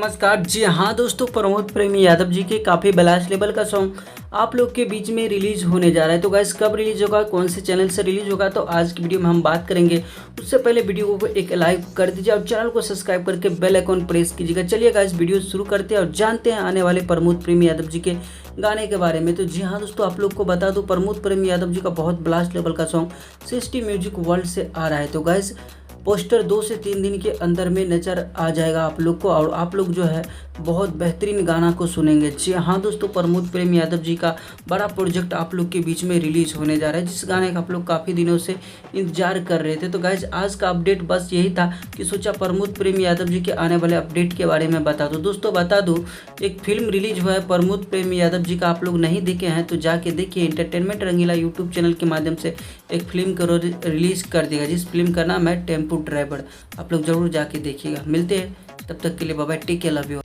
नमस्कार। जी हाँ दोस्तों, प्रमोद प्रेमी यादव जी के काफ़ी ब्लास्ट लेवल का सॉन्ग आप लोग के बीच में रिलीज होने जा रहा है। तो गाइस कब रिलीज होगा, कौन से चैनल से रिलीज होगा, तो आज की वीडियो में हम बात करेंगे। उससे पहले वीडियो को एक लाइक कर दीजिए और चैनल को सब्सक्राइब करके बेल आइकॉन प्रेस कीजिएगा। चलिए गाइस वीडियो शुरू करते हैं और जानते हैं आने वाले प्रमोद प्रेमी यादव जी के गाने के बारे में। तो जी हाँ दोस्तों, आप लोग को बता दूं प्रमोद प्रेमी यादव जी का बहुत ब्लास्ट लेवल का सॉन्ग सिस्टी म्यूजिक वर्ल्ड से आ रहा है। तो गाइस पोस्टर 2 से 3 दिन के अंदर में नज़र आ जाएगा आप लोग को और आप लोग जो है बहुत बेहतरीन गाना को सुनेंगे। जी हाँ दोस्तों, प्रमोद प्रेम यादव जी का बड़ा प्रोजेक्ट आप लोग के बीच में रिलीज होने जा रहा है, जिस गाने का आप लोग काफ़ी दिनों से इंतजार कर रहे थे। तो गाइज आज का अपडेट बस यही था कि सोचा प्रमोद प्रेम यादव जी के आने वाले अपडेट के बारे में बता दूँ। दोस्तों बता दूँ, एक फिल्म रिलीज हुआ है प्रमोद प्रेम यादव जी का, आप लोग नहीं देखे हैं तो जाके देखिए। एंटरटेनमेंट रंगीला यूट्यूब चैनल के माध्यम से एक फिल्म को रिलीज कर देगा, जिस फिल्म का नाम है टेम्पो ड्राइवर। आप लोग जरूर जाके देखिएगा। मिलते हैं, तब तक के लिए bye bye, take care, love you.